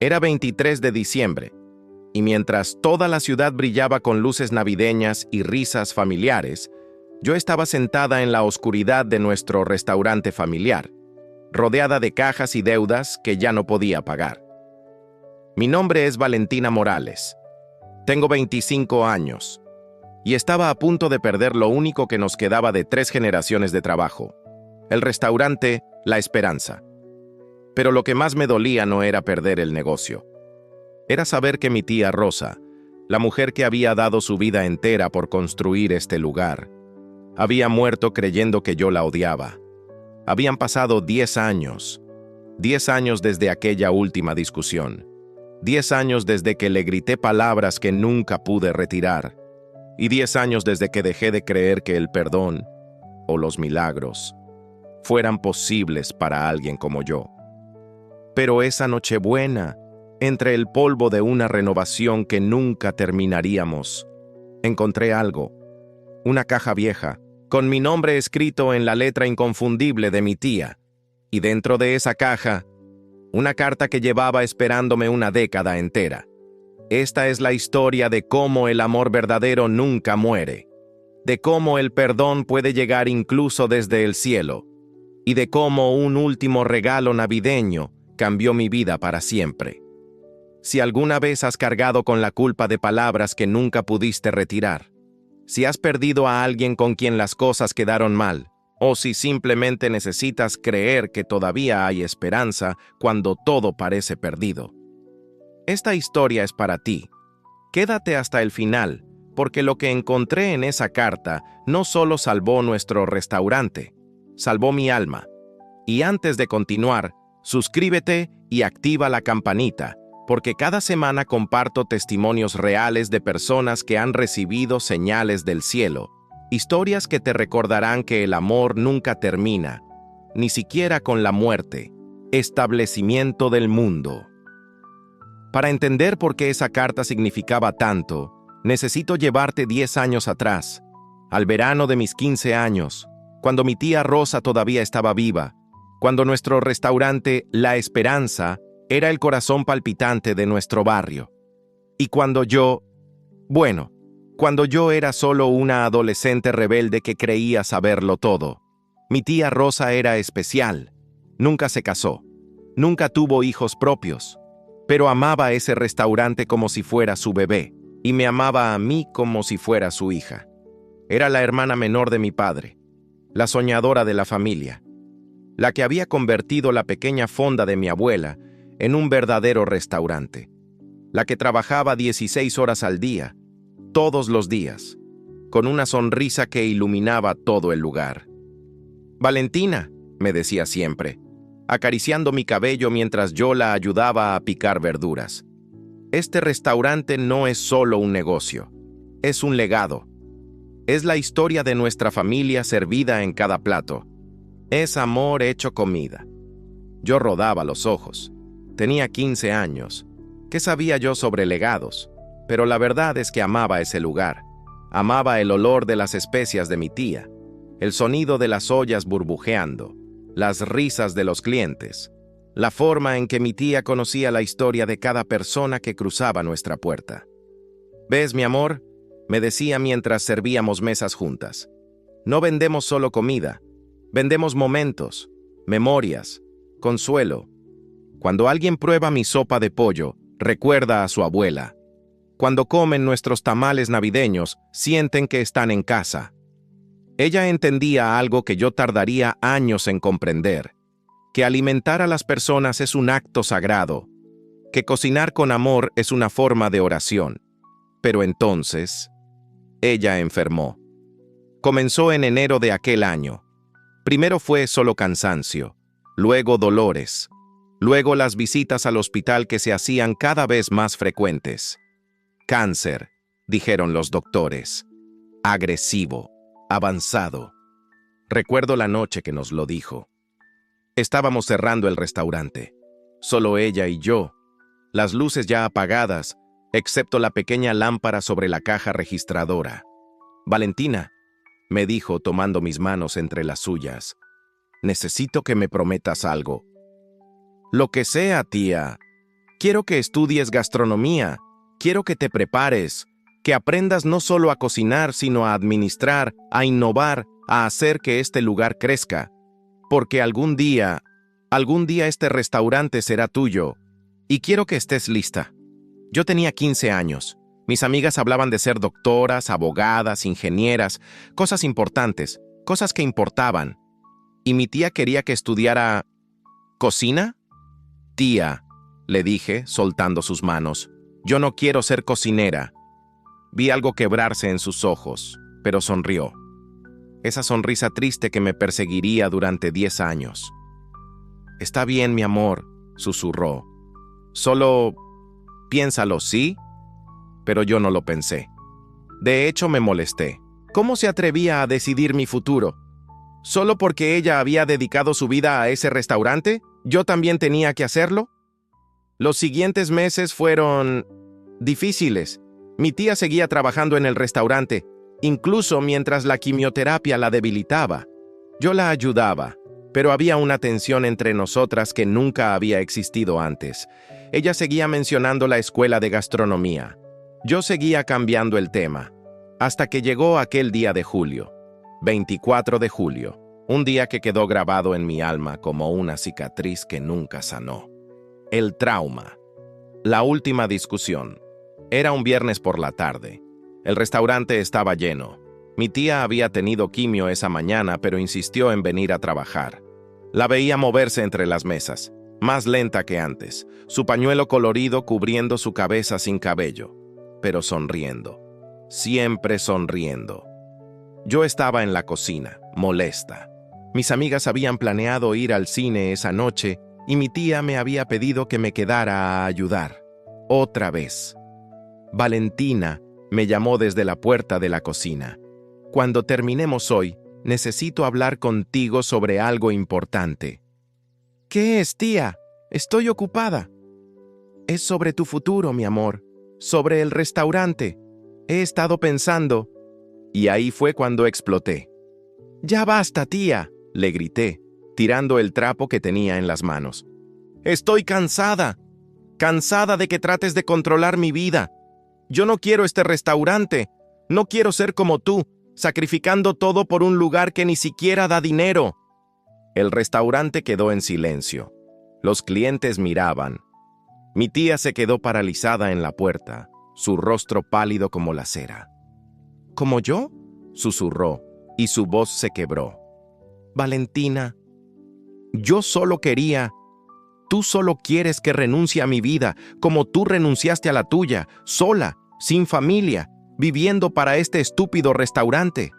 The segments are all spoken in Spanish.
Era 23 de diciembre, y mientras toda la ciudad brillaba con luces navideñas y risas familiares, yo estaba sentada en la oscuridad de nuestro restaurante familiar, rodeada de cajas y deudas que ya no podía pagar. Mi nombre es Valentina Morales. Tengo 25 años, y estaba a punto de perder lo único que nos quedaba de 3 generaciones de trabajo, el restaurante La Esperanza. Pero lo que más me dolía no era perder el negocio. Era saber que mi tía Rosa, la mujer que había dado su vida entera por construir este lugar, había muerto creyendo que yo la odiaba. Habían pasado 10 años. 10 años desde aquella última discusión. 10 años desde que le grité palabras que nunca pude retirar. Y 10 años desde que dejé de creer que el perdón, o los milagros, fueran posibles para alguien como yo. Pero esa Nochebuena, entre el polvo de una renovación que nunca terminaríamos, encontré algo, una caja vieja, con mi nombre escrito en la letra inconfundible de mi tía, y dentro de esa caja, una carta que llevaba esperándome una década entera. Esta es la historia de cómo el amor verdadero nunca muere, de cómo el perdón puede llegar incluso desde el cielo, y de cómo un último regalo navideño cambió mi vida para siempre. Si alguna vez has cargado con la culpa de palabras que nunca pudiste retirar, si has perdido a alguien con quien las cosas quedaron mal, o si simplemente necesitas creer que todavía hay esperanza cuando todo parece perdido, esta historia es para ti. Quédate hasta el final, porque lo que encontré en esa carta no solo salvó nuestro restaurante, salvó mi alma. Y antes de continuar, suscríbete y activa la campanita, porque cada semana comparto testimonios reales de personas que han recibido señales del cielo, historias que te recordarán que el amor nunca termina, ni siquiera con la muerte. Establecimiento del mundo. Para entender por qué esa carta significaba tanto, necesito llevarte 10 años atrás, al verano de mis 15 años, cuando mi tía Rosa todavía estaba viva, cuando nuestro restaurante La Esperanza era el corazón palpitante de nuestro barrio. Y cuando yo era solo una adolescente rebelde que creía saberlo todo. Mi tía Rosa era especial. Nunca se casó. Nunca tuvo hijos propios. Pero amaba ese restaurante como si fuera su bebé, y me amaba a mí como si fuera su hija. Era la hermana menor de mi padre, la soñadora de la familia, la que había convertido la pequeña fonda de mi abuela en un verdadero restaurante, la que trabajaba 16 horas al día, todos los días, con una sonrisa que iluminaba todo el lugar. «Valentina», me decía siempre, acariciando mi cabello mientras yo la ayudaba a picar verduras. «Este restaurante no es solo un negocio, es un legado. Es la historia de nuestra familia servida en cada plato. Es amor hecho comida». Yo rodaba los ojos. Tenía 15 años. ¿Qué sabía yo sobre legados? Pero la verdad es que amaba ese lugar. Amaba el olor de las especias de mi tía, el sonido de las ollas burbujeando, las risas de los clientes, la forma en que mi tía conocía la historia de cada persona que cruzaba nuestra puerta. «¿Ves, mi amor?», me decía mientras servíamos mesas juntas. «No vendemos solo comida, vendemos momentos, memorias, consuelo. Cuando alguien prueba mi sopa de pollo, recuerda a su abuela. Cuando comen nuestros tamales navideños, sienten que están en casa». Ella entendía algo que yo tardaría años en comprender, que alimentar a las personas es un acto sagrado, que cocinar con amor es una forma de oración. Pero entonces, ella enfermó. Comenzó en enero de aquel año. Primero fue solo cansancio, luego dolores, luego las visitas al hospital que se hacían cada vez más frecuentes. «Cáncer», dijeron los doctores. «Agresivo, avanzado». Recuerdo la noche que nos lo dijo. Estábamos cerrando el restaurante, solo ella y yo, las luces ya apagadas, excepto la pequeña lámpara sobre la caja registradora. «Valentina», me dijo tomando mis manos entre las suyas, «necesito que me prometas algo». «Lo que sea, tía». Quiero que estudies gastronomía. Quiero que te prepares, que aprendas no solo a cocinar, sino a administrar, a innovar, a hacer que este lugar crezca. Porque algún día este restaurante será tuyo. Y quiero que estés lista. Yo tenía 15 años. Mis amigas hablaban de ser doctoras, abogadas, ingenieras, cosas importantes, cosas que importaban. Y mi tía quería que estudiara... ¿Cocina? Tía, le dije, soltando sus manos, yo no quiero ser cocinera. Vi algo quebrarse en sus ojos, pero sonrió. Esa sonrisa triste que me perseguiría durante 10 años. Está bien, mi amor, susurró. Solo piénsalo, ¿sí? Pero yo no lo pensé. De hecho, me molesté. ¿Cómo se atrevía a decidir mi futuro? ¿Solo porque ella había dedicado su vida a ese restaurante, yo también tenía que hacerlo? Los siguientes meses fueron difíciles. Mi tía seguía trabajando en el restaurante, incluso mientras la quimioterapia la debilitaba. Yo la ayudaba, pero había una tensión entre nosotras que nunca había existido antes. Ella seguía mencionando la escuela de gastronomía. Yo seguía cambiando el tema, hasta que llegó aquel día de julio, 24 de julio, un día que quedó grabado en mi alma como una cicatriz que nunca sanó. El trauma. La última discusión. Era un viernes por la tarde. El restaurante estaba lleno. Mi tía había tenido quimio esa mañana, pero insistió en venir a trabajar. La veía moverse entre las mesas, más lenta que antes, su pañuelo colorido cubriendo su cabeza sin cabello, pero sonriendo. Siempre sonriendo. Yo estaba en la cocina, molesta. Mis amigas habían planeado ir al cine esa noche y mi tía me había pedido que me quedara a ayudar. Otra vez. Valentina me llamó desde la puerta de la cocina. Cuando terminemos hoy, necesito hablar contigo sobre algo importante. ¿Qué es, tía? Estoy ocupada. Es sobre tu futuro, mi amor. Sobre el restaurante. He estado pensando. Y ahí fue cuando exploté. «Ya basta, tía», le grité, tirando el trapo que tenía en las manos. «Estoy cansada. Cansada de que trates de controlar mi vida. Yo no quiero este restaurante. No quiero ser como tú, sacrificando todo por un lugar que ni siquiera da dinero». El restaurante quedó en silencio. Los clientes miraban. Mi tía se quedó paralizada en la puerta, su rostro pálido como la cera. «¿Como yo?», susurró, y su voz se quebró. «Valentina, yo solo quería... Tú solo quieres que renuncie a mi vida, como tú renunciaste a la tuya, sola, sin familia, viviendo para este estúpido restaurante».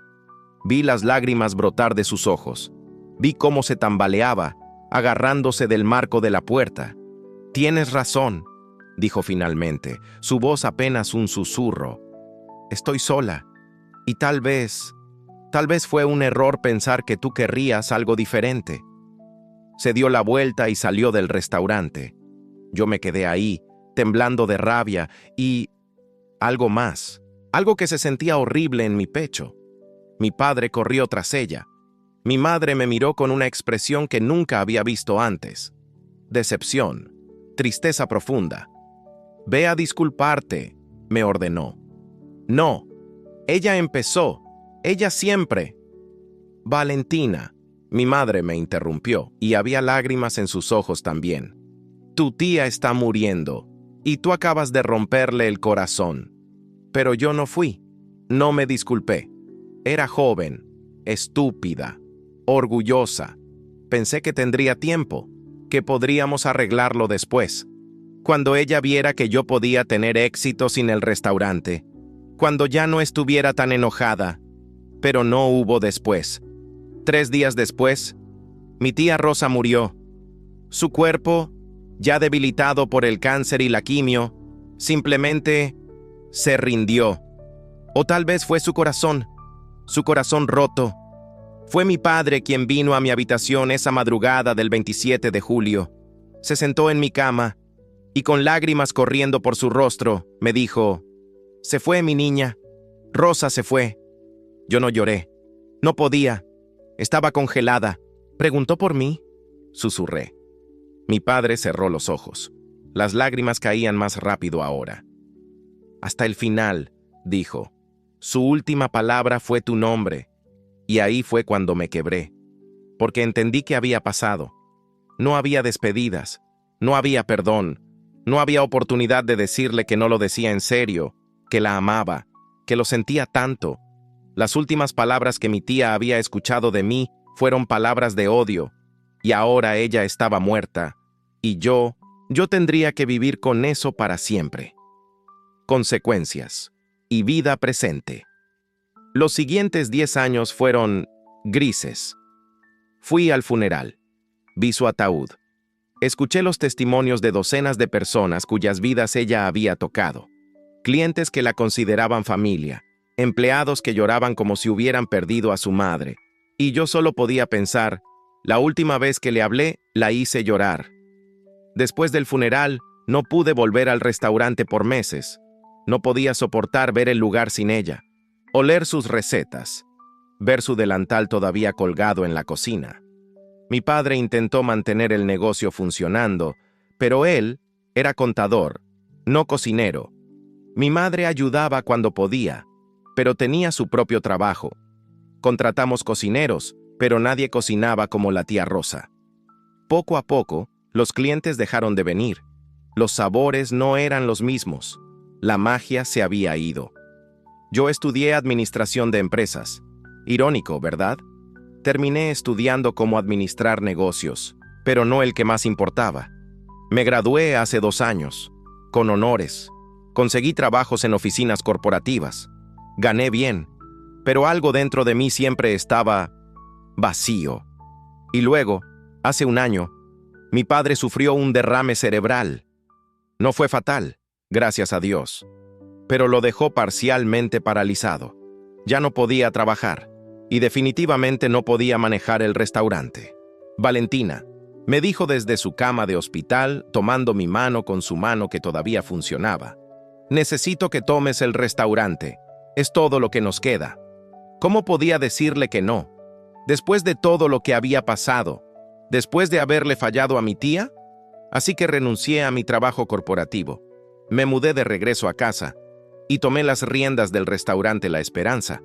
Vi las lágrimas brotar de sus ojos. Vi cómo se tambaleaba, agarrándose del marco de la puerta. «Tienes razón», dijo finalmente, su voz apenas un susurro. «Estoy sola. Y tal vez fue un error pensar que tú querrías algo diferente». Se dio la vuelta y salió del restaurante. Yo me quedé ahí, temblando de rabia y... algo más, algo que se sentía horrible en mi pecho. Mi padre corrió tras ella. Mi madre me miró con una expresión que nunca había visto antes. Decepción, tristeza profunda. «Ve a disculparte», me ordenó. «No». Ella empezó. Ella siempre. «Valentina», mi madre me interrumpió, y había lágrimas en sus ojos también. «Tu tía está muriendo, y tú acabas de romperle el corazón». Pero yo no fui. No me disculpé. Era joven, estúpida, orgullosa. Pensé que tendría tiempo, que podríamos arreglarlo después. Cuando ella viera que yo podía tener éxito sin el restaurante. Cuando ya no estuviera tan enojada. Pero no hubo después. 3 días después, mi tía Rosa murió. Su cuerpo, ya debilitado por el cáncer y la quimio, simplemente se rindió. O tal vez fue su corazón roto. Fue mi padre quien vino a mi habitación esa madrugada del 27 de julio. Se sentó en mi cama y con lágrimas corriendo por su rostro, me dijo: «Se fue mi niña. Rosa se fue». Yo no lloré. No podía. Estaba congelada. «¿Preguntó por mí?», susurré. Mi padre cerró los ojos. Las lágrimas caían más rápido ahora. Hasta el final, dijo. Su última palabra fue tu nombre. Y ahí fue cuando me quebré. Porque entendí qué había pasado. No había despedidas. No había perdón. No había oportunidad de decirle que no lo decía en serio, que la amaba, que lo sentía tanto. Las últimas palabras que mi tía había escuchado de mí fueron palabras de odio. Y ahora ella estaba muerta. Y yo tendría que vivir con eso para siempre. Consecuencias y vida presente. Los siguientes 10 años fueron grises. Fui al funeral. Vi su ataúd. Escuché los testimonios de docenas de personas cuyas vidas ella había tocado. Clientes que la consideraban familia. Empleados que lloraban como si hubieran perdido a su madre. Y yo solo podía pensar, la última vez que le hablé, la hice llorar. Después del funeral, no pude volver al restaurante por meses. No podía soportar ver el lugar sin ella, oler sus recetas, ver su delantal todavía colgado en la cocina. Mi padre intentó mantener el negocio funcionando, pero él era contador, no cocinero. Mi madre ayudaba cuando podía, pero tenía su propio trabajo. Contratamos cocineros, pero nadie cocinaba como la tía Rosa. Poco a poco, los clientes dejaron de venir. Los sabores no eran los mismos. La magia se había ido. Yo estudié administración de empresas. Irónico, ¿verdad? Terminé estudiando cómo administrar negocios, pero no el que más importaba. Me gradué hace 2 años, con honores. Conseguí trabajos en oficinas corporativas. Gané bien, pero algo dentro de mí siempre estaba vacío. Y luego, hace 1 año, mi padre sufrió un derrame cerebral. No fue fatal, gracias a Dios, pero lo dejó parcialmente paralizado. Ya no podía trabajar y definitivamente no podía manejar el restaurante. Valentina, me dijo desde su cama de hospital, tomando mi mano con su mano que todavía funcionaba. Necesito que tomes el restaurante. Es todo lo que nos queda. ¿Cómo podía decirle que no? Después de todo lo que había pasado, después de haberle fallado a mi tía. Así que renuncié a mi trabajo corporativo. Me mudé de regreso a casa y tomé las riendas del restaurante La Esperanza.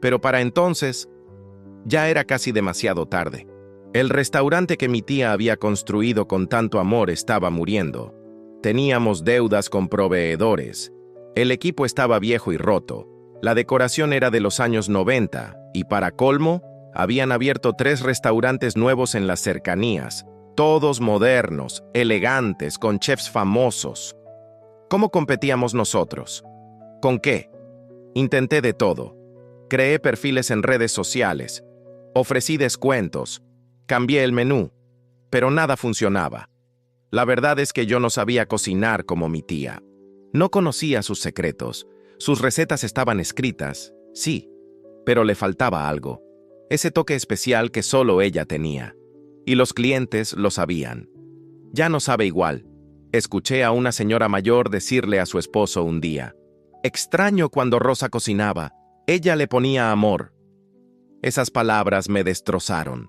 Pero para entonces, ya era casi demasiado tarde. El restaurante que mi tía había construido con tanto amor estaba muriendo. Teníamos deudas con proveedores. El equipo estaba viejo y roto. La decoración era de los años 90 y para colmo, habían abierto 3 restaurantes nuevos en las cercanías, todos modernos, elegantes, con chefs famosos. ¿Cómo competíamos nosotros? ¿Con qué? Intenté de todo. Creé perfiles en redes sociales. Ofrecí descuentos. Cambié el menú. Pero nada funcionaba. La verdad es que yo no sabía cocinar como mi tía. No conocía sus secretos. Sus recetas estaban escritas, sí, pero le faltaba algo. Ese toque especial que solo ella tenía. Y los clientes lo sabían. Ya no sabe igual. Escuché a una señora mayor decirle a su esposo un día: extraño cuando Rosa cocinaba. Ella le ponía amor. Esas palabras me destrozaron.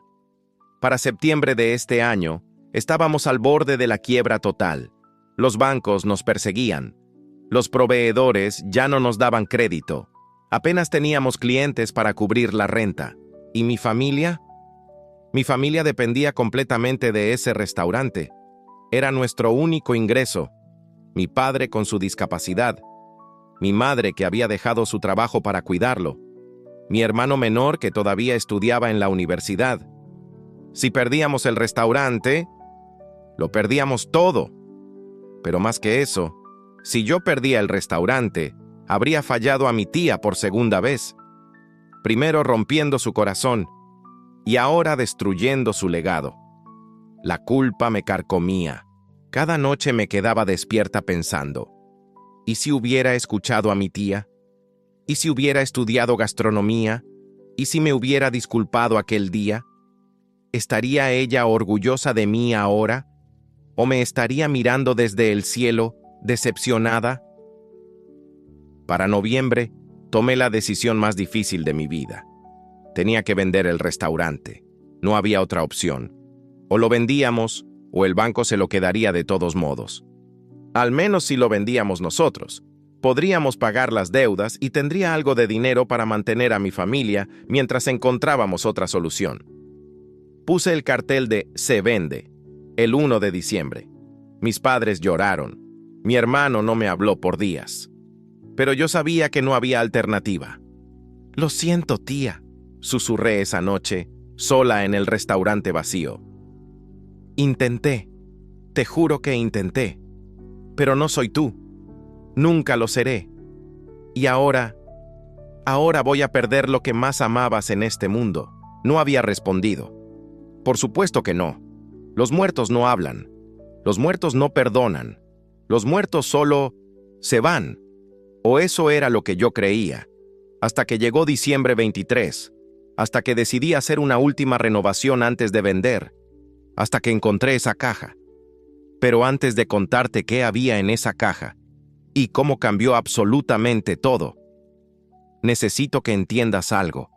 Para septiembre de este año, estábamos al borde de la quiebra total. Los bancos nos perseguían. Los proveedores ya no nos daban crédito. Apenas teníamos clientes para cubrir la renta. ¿Y mi familia? Mi familia dependía completamente de ese restaurante. Era nuestro único ingreso. Mi padre con su discapacidad. Mi madre que había dejado su trabajo para cuidarlo. Mi hermano menor que todavía estudiaba en la universidad. Si perdíamos el restaurante, lo perdíamos todo. Pero más que eso, si yo perdía el restaurante, habría fallado a mi tía por segunda vez. Primero rompiendo su corazón y ahora destruyendo su legado. La culpa me carcomía. Cada noche me quedaba despierta pensando: ¿y si hubiera escuchado a mi tía? ¿Y si hubiera estudiado gastronomía? ¿Y si me hubiera disculpado aquel día? ¿Estaría ella orgullosa de mí ahora? ¿O me estaría mirando desde el cielo, decepcionada? Para noviembre, tomé la decisión más difícil de mi vida. Tenía que vender el restaurante. No había otra opción. O lo vendíamos, o el banco se lo quedaría de todos modos. Al menos si lo vendíamos nosotros. Podríamos pagar las deudas y tendría algo de dinero para mantener a mi familia mientras encontrábamos otra solución. Puse el cartel de "Se vende" el 1 de diciembre. Mis padres lloraron. Mi hermano no me habló por días. Pero yo sabía que no había alternativa. «Lo siento, tía», susurré esa noche, sola en el restaurante vacío. Intenté, te juro que intenté, pero no soy tú. Nunca lo seré. Y ahora voy a perder lo que más amabas en este mundo. No había respondido. Por supuesto que no. Los muertos no hablan. Los muertos no perdonan. Los muertos solo se van. O eso era lo que yo creía. Hasta que llegó diciembre 23. Hasta que decidí hacer una última renovación antes de vender. Hasta que encontré esa caja. Pero antes de contarte qué había en esa caja y cómo cambió absolutamente todo, necesito que entiendas algo.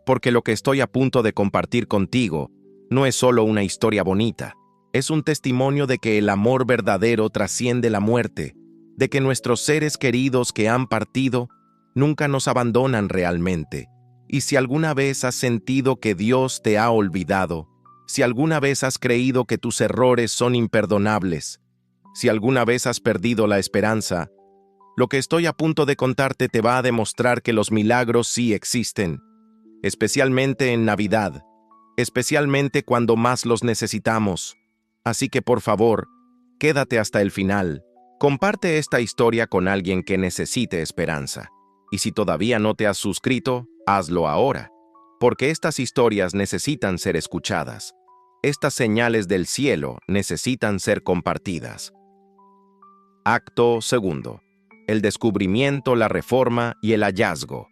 Porque lo que estoy a punto de compartir contigo no es solo una historia bonita, es un testimonio de que el amor verdadero trasciende la muerte, de que nuestros seres queridos que han partido nunca nos abandonan realmente. Y si alguna vez has sentido que Dios te ha olvidado, si alguna vez has creído que tus errores son imperdonables, si alguna vez has perdido la esperanza, lo que estoy a punto de contarte te va a demostrar que los milagros sí existen, especialmente en Navidad, especialmente cuando más los necesitamos. Así que por favor, quédate hasta el final. Comparte esta historia con alguien que necesite esperanza. Y si todavía no te has suscrito, hazlo ahora, porque estas historias necesitan ser escuchadas. Estas señales del cielo necesitan ser compartidas. Acto segundo. El descubrimiento, la reforma y el hallazgo.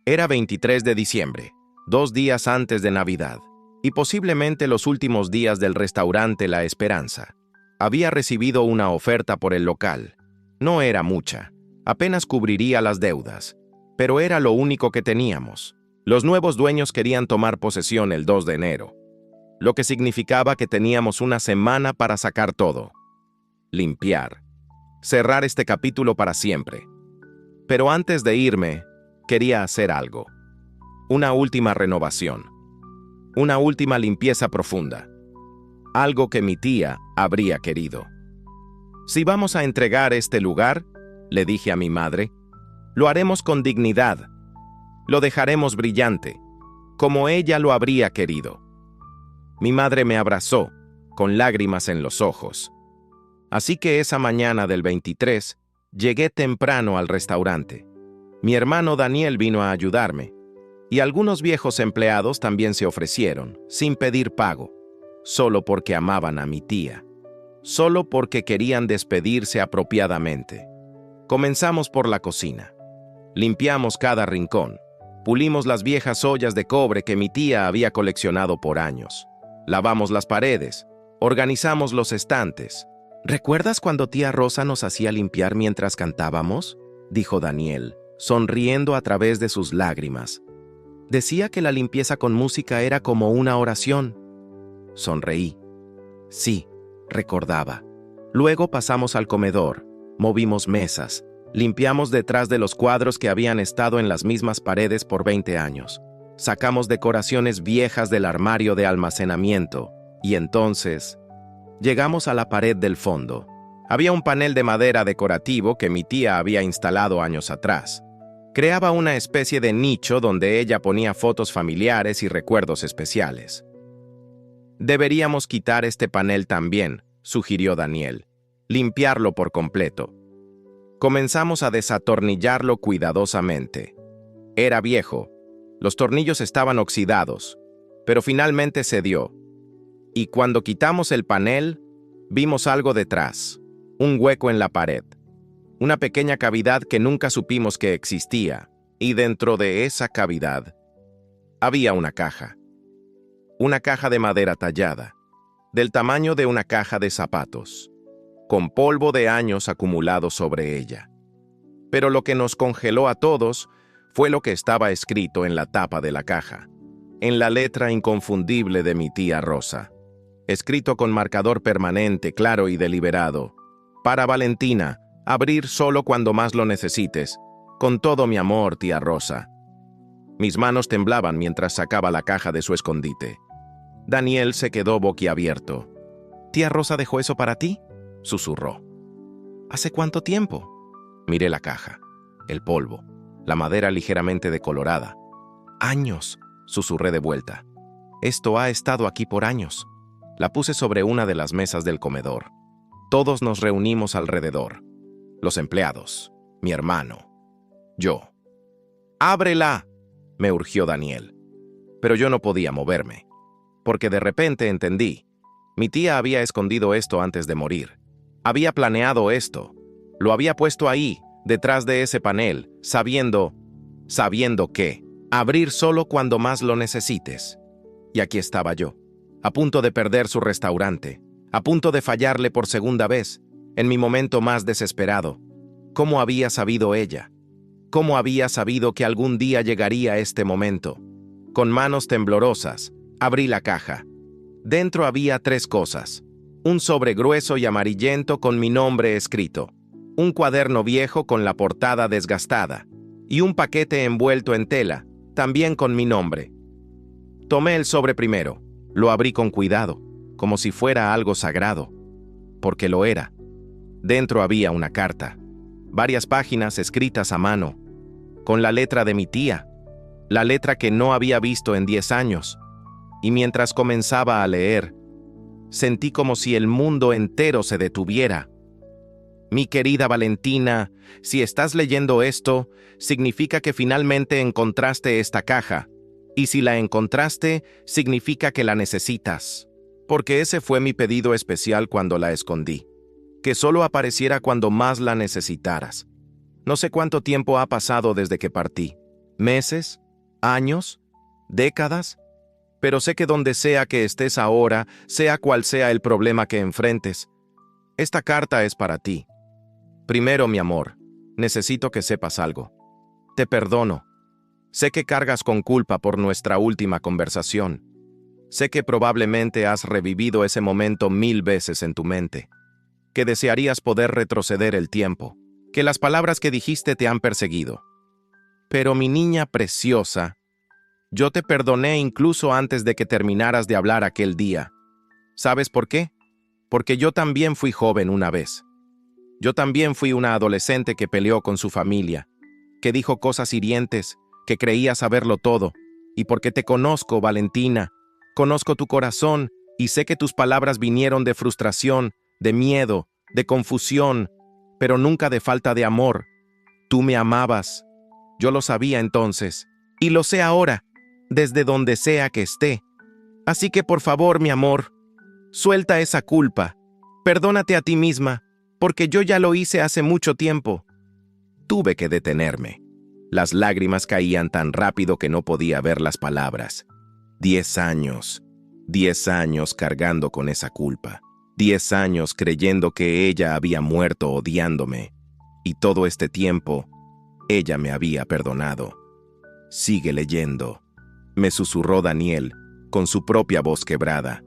Era 23 de diciembre, 2 días antes de Navidad, y posiblemente los últimos días del restaurante La Esperanza. Había recibido una oferta por el local. No era mucha, apenas cubriría las deudas, pero era lo único que teníamos. Los nuevos dueños querían tomar posesión el 2 de enero, lo que significaba que teníamos una semana para sacar todo. Limpiar. Cerrar este capítulo para siempre. Pero antes de irme, quería hacer algo. Una última renovación. Una última limpieza profunda. Algo que mi tía habría querido. Si vamos a entregar este lugar, le dije a mi madre, lo haremos con dignidad. Lo dejaremos brillante, como ella lo habría querido. Mi madre me abrazó, con lágrimas en los ojos. Así que esa mañana del 23, llegué temprano al restaurante. Mi hermano Daniel vino a ayudarme, y algunos viejos empleados también se ofrecieron, sin pedir pago, solo porque amaban a mi tía, solo porque querían despedirse apropiadamente. Comenzamos por la cocina. Limpiamos cada rincón. Pulimos las viejas ollas de cobre que mi tía había coleccionado por años. Lavamos las paredes. Organizamos los estantes. ¿Recuerdas cuando tía Rosa nos hacía limpiar mientras cantábamos?, dijo Daniel, sonriendo a través de sus lágrimas. Decía que la limpieza con música era como una oración. Sonreí. Sí, recordaba. Luego pasamos al comedor, movimos mesas, limpiamos detrás de los cuadros que habían estado en las mismas paredes por 20 años. Sacamos decoraciones viejas del armario de almacenamiento, y entonces llegamos a la pared del fondo. Había un panel de madera decorativo que mi tía había instalado años atrás. Creaba una especie de nicho donde ella ponía fotos familiares y recuerdos especiales. Deberíamos quitar este panel también, sugirió Daniel. Limpiarlo por completo. Comenzamos a desatornillarlo cuidadosamente. Era viejo. Los tornillos estaban oxidados, pero finalmente cedió. Y cuando quitamos el panel, vimos algo detrás, un hueco en la pared, una pequeña cavidad que nunca supimos que existía, y dentro de esa cavidad había una caja de madera tallada, del tamaño de una caja de zapatos, con polvo de años acumulado sobre ella. Pero lo que nos congeló a todos fue lo que estaba escrito en la tapa de la caja, en la letra inconfundible de mi tía Rosa, escrito con marcador permanente, claro y deliberado: Para Valentina, abrir solo cuando más lo necesites. Con todo mi amor, tía Rosa. Mis manos temblaban mientras sacaba la caja de su escondite. Daniel se quedó boquiabierto. ¿Tía Rosa dejó eso para ti?, susurró. ¿Hace cuánto tiempo? Miré la caja, el polvo, la madera ligeramente decolorada. Años, susurré de vuelta. Esto ha estado aquí por años. La puse sobre una de las mesas del comedor. Todos nos reunimos alrededor. Los empleados, mi hermano, yo. ¡Ábrela!, me urgió Daniel. Pero yo no podía moverme, porque de repente entendí. Mi tía había escondido esto antes de morir. Había planeado esto. Lo había puesto ahí, detrás de ese panel, sabiendo que abrir solo cuando más lo necesites. Y aquí estaba yo, a punto de perder su restaurante, a punto de fallarle por segunda vez, en mi momento más desesperado. ¿Cómo había sabido ella? ¿Cómo había sabido que algún día llegaría este momento? Con manos temblorosas, abrí la caja. Dentro había 3 cosas: un sobre grueso y amarillento con mi nombre escrito, un cuaderno viejo con la portada desgastada, y un paquete envuelto en tela, también con mi nombre. Tomé el sobre primero, lo abrí con cuidado, como si fuera algo sagrado, porque lo era. Dentro había una carta, varias páginas escritas a mano, con la letra de mi tía, la letra que no había visto en 10 años, y mientras comenzaba a leer, sentí como si el mundo entero se detuviera. Mi querida Valentina, si estás leyendo esto, significa que finalmente encontraste esta caja, y si la encontraste, significa que la necesitas, porque ese fue mi pedido especial cuando la escondí, que solo apareciera cuando más la necesitaras. No sé cuánto tiempo ha pasado desde que partí, meses, años, décadas, pero sé que donde sea que estés ahora, sea cual sea el problema que enfrentes, esta carta es para ti. Primero, mi amor, necesito que sepas algo. Te perdono. Sé que cargas con culpa por nuestra última conversación. Sé que probablemente has revivido ese momento 1000 veces en tu mente, que desearías poder retroceder el tiempo, que las palabras que dijiste te han perseguido. Pero mi niña preciosa, yo te perdoné incluso antes de que terminaras de hablar aquel día. ¿Sabes por qué? Porque yo también fui joven una vez. Yo también fui una adolescente que peleó con su familia, que dijo cosas hirientes, que creía saberlo todo, y porque te conozco, Valentina, conozco tu corazón y sé que tus palabras vinieron de frustración, de miedo, de confusión, pero nunca de falta de amor. Tú me amabas. Yo lo sabía entonces, y lo sé ahora, desde donde sea que esté. Así que por favor, mi amor, suelta esa culpa. Perdónate a ti misma, porque yo ya lo hice hace mucho tiempo. Tuve que detenerme. Las lágrimas caían tan rápido que no podía ver las palabras. 10 años cargando con esa culpa. 10 años creyendo que ella había muerto odiándome. Y todo este tiempo, ella me había perdonado. Sigue leyendo, me susurró Daniel, con su propia voz quebrada.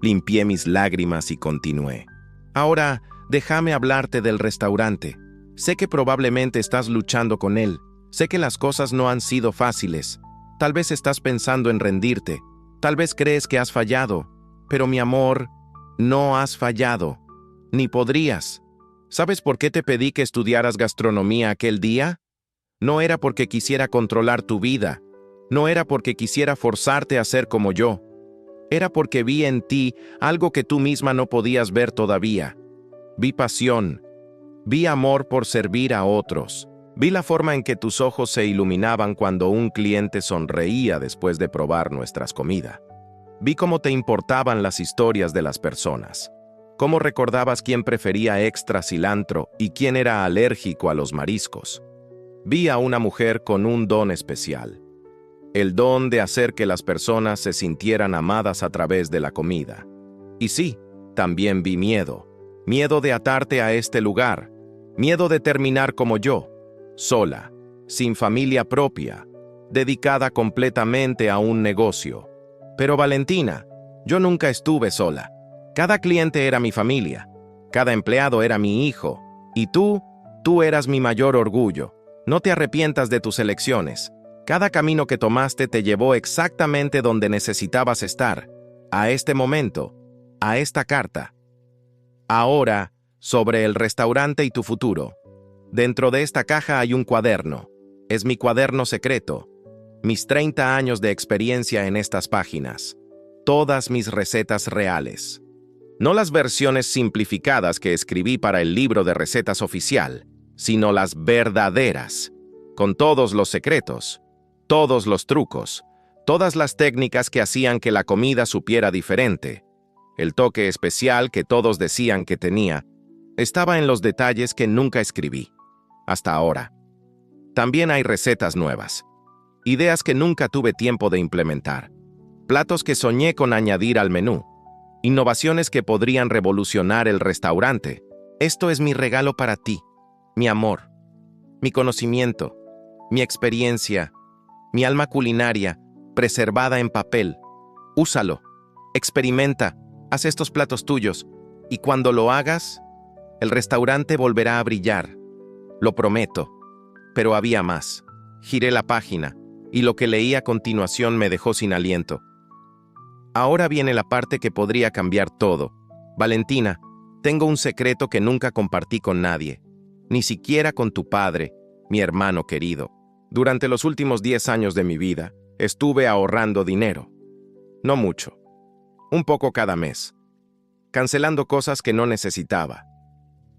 Limpié mis lágrimas y continué. Ahora, déjame hablarte del restaurante. Sé que probablemente estás luchando con él. Sé que las cosas no han sido fáciles. Tal vez estás pensando en rendirte. Tal vez crees que has fallado. Pero mi amor, no has fallado. Ni podrías. ¿Sabes por qué te pedí que estudiaras gastronomía aquel día? No era porque quisiera controlar tu vida. No era porque quisiera forzarte a ser como yo. Era porque vi en ti algo que tú misma no podías ver todavía. Vi pasión. Vi amor por servir a otros. Vi la forma en que tus ojos se iluminaban cuando un cliente sonreía después de probar nuestras comidas. Vi cómo te importaban las historias de las personas. Cómo recordabas quién prefería extra cilantro y quién era alérgico a los mariscos. Vi a una mujer con un don especial. El don de hacer que las personas se sintieran amadas a través de la comida. Y sí, también vi miedo. Miedo de atarte a este lugar. Miedo de terminar como yo, sola, sin familia propia, dedicada completamente a un negocio. Pero Valentina, yo nunca estuve sola. Cada cliente era mi familia. Cada empleado era mi hijo. Y tú eras mi mayor orgullo. No te arrepientas de tus elecciones. Cada camino que tomaste te llevó exactamente donde necesitabas estar, a este momento, a esta carta. Ahora, sobre el restaurante y tu futuro. Dentro de esta caja hay un cuaderno. Es mi cuaderno secreto. Mis 30 años de experiencia en estas páginas. Todas mis recetas reales. No las versiones simplificadas que escribí para el libro de recetas oficial, sino las verdaderas, con todos los secretos, todos los trucos, todas las técnicas que hacían que la comida supiera diferente. El toque especial que todos decían que tenía estaba en los detalles que nunca escribí, hasta ahora. También hay recetas nuevas, ideas que nunca tuve tiempo de implementar, platos que soñé con añadir al menú, innovaciones que podrían revolucionar el restaurante. Esto es mi regalo para ti, mi amor, mi conocimiento, mi experiencia, mi alma culinaria, preservada en papel. Úsalo, experimenta, haz estos platos tuyos, y cuando lo hagas, el restaurante volverá a brillar. Lo prometo. Pero había más. Giré la página, y lo que leí a continuación me dejó sin aliento. Ahora viene la parte que podría cambiar todo. Valentina, tengo un secreto que nunca compartí con nadie, ni siquiera con tu padre, mi hermano querido. Durante los últimos 10 años de mi vida, estuve ahorrando dinero. No mucho. Un poco cada mes. Cancelando cosas que no necesitaba.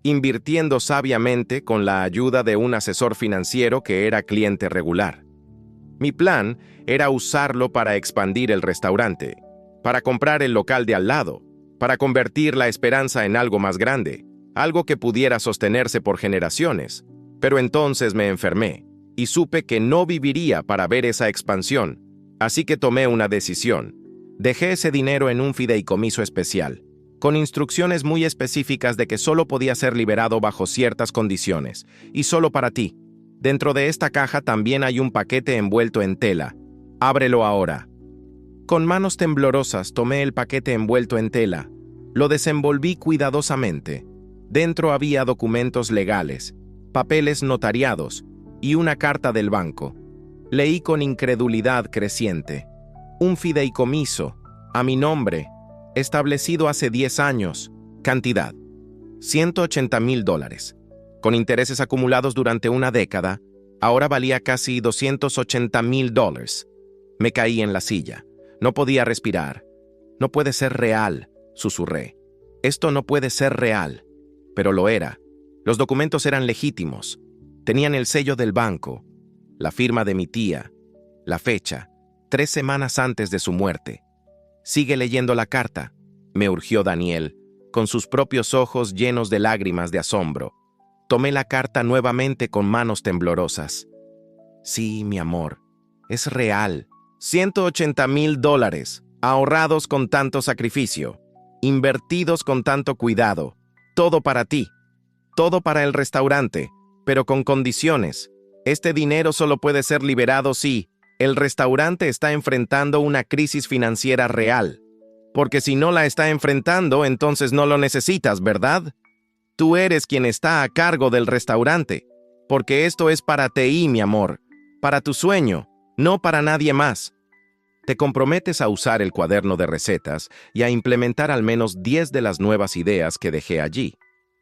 Invirtiendo sabiamente con la ayuda de un asesor financiero que era cliente regular. Mi plan era usarlo para expandir el restaurante, para comprar el local de al lado, para convertir la esperanza en algo más grande, algo que pudiera sostenerse por generaciones. Pero entonces me enfermé, y supe que no viviría para ver esa expansión, así que tomé una decisión. Dejé ese dinero en un fideicomiso especial, con instrucciones muy específicas de que solo podía ser liberado bajo ciertas condiciones, y solo para ti. Dentro de esta caja también hay un paquete envuelto en tela. Ábrelo ahora. Con manos temblorosas tomé el paquete envuelto en tela. Lo desenvolví cuidadosamente. Dentro había documentos legales, papeles notariados y una carta del banco. Leí con incredulidad creciente. Un fideicomiso, a mi nombre, establecido hace 10 años. Cantidad: $180,000. Con intereses acumulados durante una década, ahora valía casi $280,000. Me caí en la silla. No podía respirar. No puede ser real, susurré. Esto no puede ser real. Pero lo era. Los documentos eran legítimos. Tenían el sello del banco, la firma de mi tía, la fecha, 3 semanas antes de su muerte. Sigue leyendo la carta, me urgió Daniel, con sus propios ojos llenos de lágrimas de asombro. Tomé la carta nuevamente con manos temblorosas. Sí, mi amor, es real. $180,000, ahorrados con tanto sacrificio, invertidos con tanto cuidado, todo para ti, todo para el restaurante, pero con condiciones. Este dinero solo puede ser liberado si el restaurante está enfrentando una crisis financiera real. Porque si no la está enfrentando, entonces no lo necesitas, ¿verdad? Tú eres quien está a cargo del restaurante, porque esto es para ti, mi amor, para tu sueño, no para nadie más. Te comprometes a usar el cuaderno de recetas y a implementar al menos 10 de las nuevas ideas que dejé allí,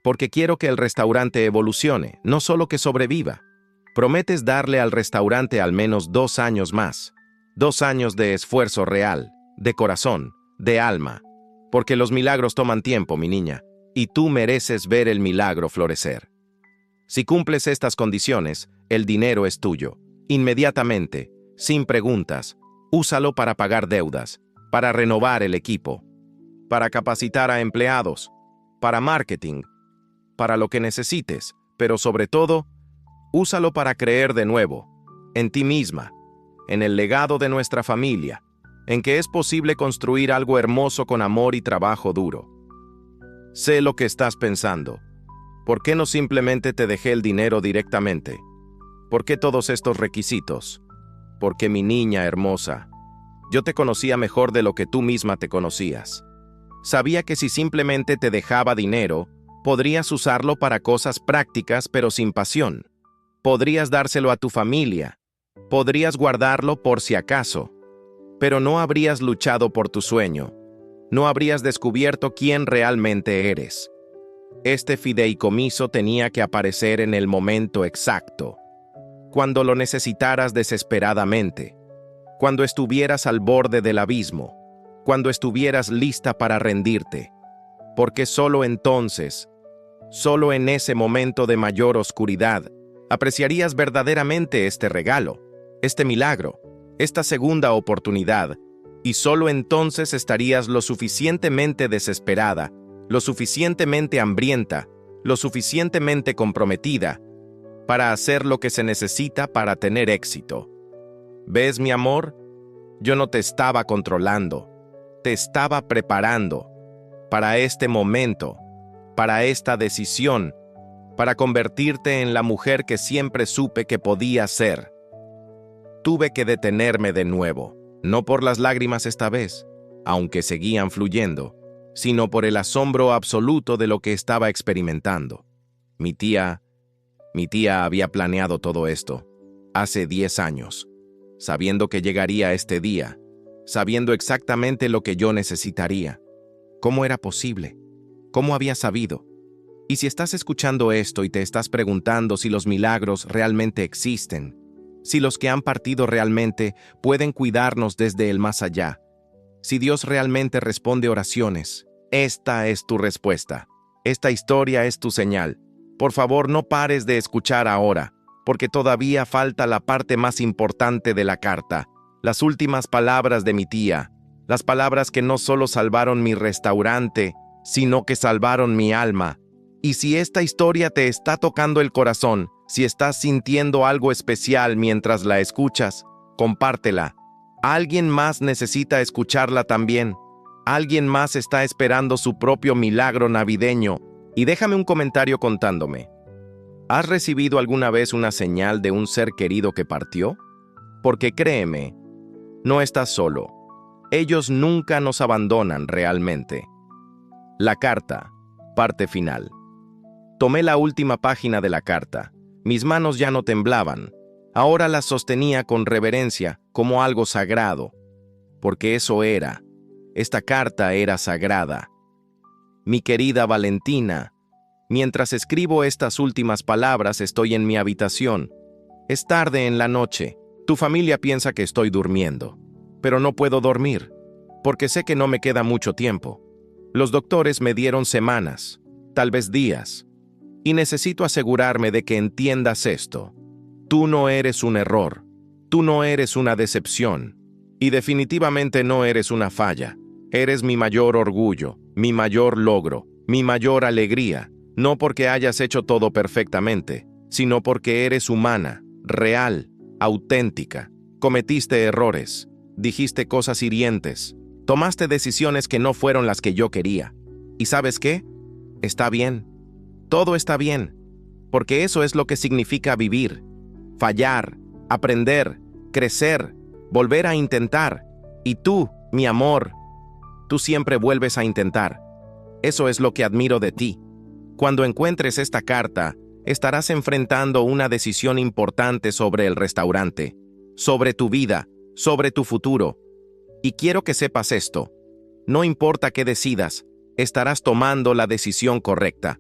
porque quiero que el restaurante evolucione, no solo que sobreviva. Prometes darle al restaurante al menos 2 años más, 2 años de esfuerzo real, de corazón, de alma, porque los milagros toman tiempo, mi niña, y tú mereces ver el milagro florecer. Si cumples estas condiciones, el dinero es tuyo, inmediatamente, sin preguntas. Úsalo para pagar deudas, para renovar el equipo, para capacitar a empleados, para marketing, para lo que necesites, pero sobre todo, úsalo para creer de nuevo, en ti misma, en el legado de nuestra familia, en que es posible construir algo hermoso con amor y trabajo duro. Sé lo que estás pensando. ¿Por qué no simplemente te dejé el dinero directamente? ¿Por qué todos estos requisitos? Porque mi niña hermosa, yo te conocía mejor de lo que tú misma te conocías. Sabía que si simplemente te dejaba dinero, Podrías usarlo para cosas prácticas pero sin pasión. Podrías dárselo a tu familia. Podrías guardarlo por si acaso. Pero no habrías luchado por tu sueño. No habrías descubierto quién realmente eres. Este fideicomiso tenía que aparecer en el momento exacto, cuando lo necesitaras desesperadamente, cuando estuvieras al borde del abismo, cuando estuvieras lista para rendirte, porque solo entonces, solo en ese momento de mayor oscuridad, apreciarías verdaderamente este regalo, este milagro, esta segunda oportunidad, y solo entonces estarías lo suficientemente desesperada, lo suficientemente hambrienta, lo suficientemente comprometida para hacer lo que se necesita para tener éxito. ¿Ves, mi amor? Yo no te estaba controlando, te estaba preparando para este momento, para esta decisión, para convertirte en la mujer que siempre supe que podía ser. Tuve que detenerme de nuevo, no por las lágrimas esta vez, aunque seguían fluyendo, sino por el asombro absoluto de lo que estaba experimentando. Mi tía había planeado todo esto hace 10 años, sabiendo que llegaría este día, sabiendo exactamente lo que yo necesitaría. ¿Cómo era posible? ¿Cómo había sabido? Y si estás escuchando esto y te estás preguntando si los milagros realmente existen, si los que han partido realmente pueden cuidarnos desde el más allá, si Dios realmente responde oraciones, esta es tu respuesta. Esta historia es tu señal. Por favor, no pares de escuchar ahora, porque todavía falta la parte más importante de la carta, las últimas palabras de mi tía, las palabras que no solo salvaron mi restaurante, sino que salvaron mi alma. Y si esta historia te está tocando el corazón, si estás sintiendo algo especial mientras la escuchas, compártela. Alguien más necesita escucharla también. Alguien más está esperando su propio milagro navideño. Y déjame un comentario contándome. ¿Has recibido alguna vez una señal de un ser querido que partió? Porque créeme, no estás solo. Ellos nunca nos abandonan realmente. La carta, parte final. Tomé la última página de la carta. Mis manos ya no temblaban. Ahora las sostenía con reverencia, como algo sagrado. Porque eso era. Esta carta era sagrada. Mi querida Valentina, mientras escribo estas últimas palabras estoy en mi habitación. Es tarde en la noche. Tu familia piensa que estoy durmiendo. Pero no puedo dormir, porque sé que no me queda mucho tiempo. Los doctores me dieron semanas, tal vez días. Y necesito asegurarme de que entiendas esto. Tú no eres un error. Tú no eres una decepción. Y definitivamente no eres una falla. Eres mi mayor orgullo, mi mayor logro, mi mayor alegría. No porque hayas hecho todo perfectamente, sino porque eres humana, real, auténtica. Cometiste errores, dijiste cosas hirientes, tomaste decisiones que no fueron las que yo quería. ¿Y sabes qué? Está bien. Todo está bien, porque eso es lo que significa vivir. Fallar, aprender, crecer, volver a intentar. Y tú, mi amor, tú siempre vuelves a intentar. Eso es lo que admiro de ti. Cuando encuentres esta carta, estarás enfrentando una decisión importante sobre el restaurante, sobre tu vida, sobre tu futuro. Y quiero que sepas esto. No importa qué decidas, estarás tomando la decisión correcta.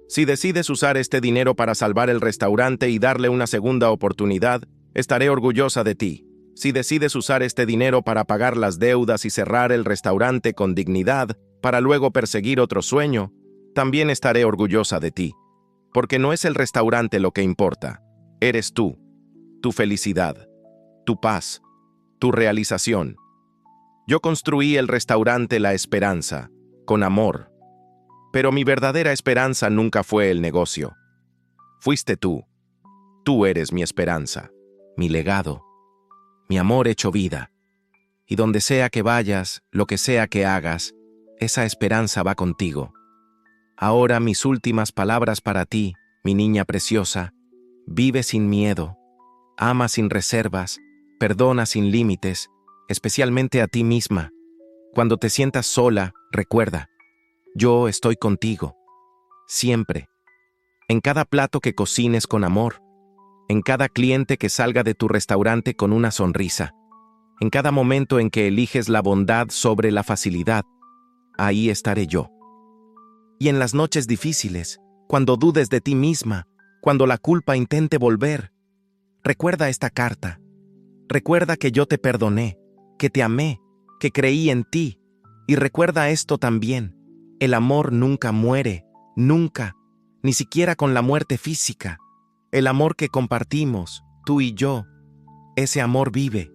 Si decides usar este dinero para salvar el restaurante y darle una segunda oportunidad, estaré orgullosa de ti. Si decides usar este dinero para pagar las deudas y cerrar el restaurante con dignidad, para luego perseguir otro sueño, también estaré orgullosa de ti. Porque no es el restaurante lo que importa. Eres tú, tu felicidad, tu paz, tu realización. Yo construí el restaurante La Esperanza, con amor. Pero mi verdadera esperanza nunca fue el negocio. Fuiste tú. Tú eres mi esperanza, mi legado, mi amor hecho vida. Y donde sea que vayas, lo que sea que hagas, esa esperanza va contigo. Ahora mis últimas palabras para ti, mi niña preciosa. Vive sin miedo, ama sin reservas, perdona sin límites, especialmente a ti misma. Cuando te sientas sola, recuerda, yo estoy contigo. siempre. En cada plato que cocines con amor, en cada cliente que salga de tu restaurante con una sonrisa, en cada momento en que eliges la bondad sobre la facilidad, ahí estaré yo. Y en las noches difíciles, cuando dudes de ti misma, cuando la culpa intente volver, recuerda esta carta. Recuerda que yo te perdoné, que te amé, que creí en ti. Y recuerda esto también: el amor nunca muere, nunca, ni siquiera con la muerte física. El amor que compartimos, tú y yo, ese amor vive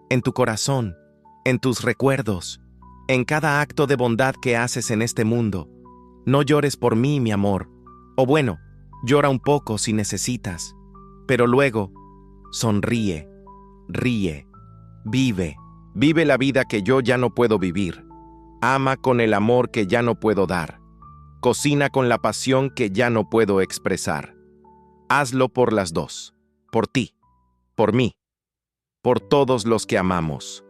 en tu corazón, en tus recuerdos, en cada acto de bondad que haces en este mundo. No llores por mí, mi amor. O bueno, llora un poco si necesitas, pero luego sonríe, ríe, vive. Vive la vida que yo ya no puedo vivir. Ama con el amor que ya no puedo dar. Cocina con la pasión que ya no puedo expresar. Hazlo por las dos, por ti, por mí, por todos los que amamos.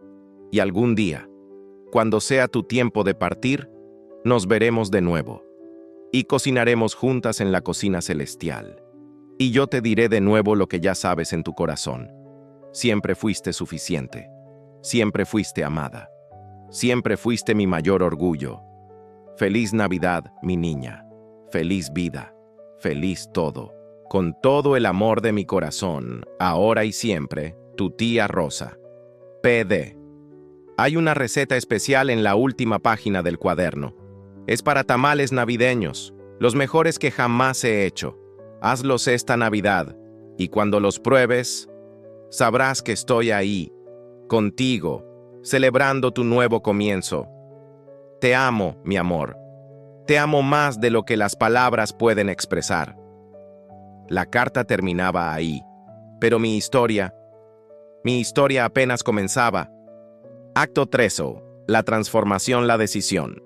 Y algún día, cuando sea tu tiempo de partir, nos veremos de nuevo. Y cocinaremos juntas en la cocina celestial. Y yo te diré de nuevo lo que ya sabes en tu corazón. Siempre fuiste suficiente. Siempre fuiste amada. Siempre fuiste mi mayor orgullo. Feliz Navidad, mi niña. Feliz vida. Feliz todo. Con todo el amor de mi corazón, ahora y siempre, tu tía Rosa. PD. Hay una receta especial en la última página del cuaderno. Es para tamales navideños, los mejores que jamás he hecho. Hazlos esta Navidad, y cuando los pruebes, sabrás que estoy ahí, contigo, celebrando tu nuevo comienzo. Te amo, mi amor. Te amo más de lo que las palabras pueden expresar. La carta terminaba ahí, pero mi historia apenas comenzaba. Acto 3. La transformación, la decisión.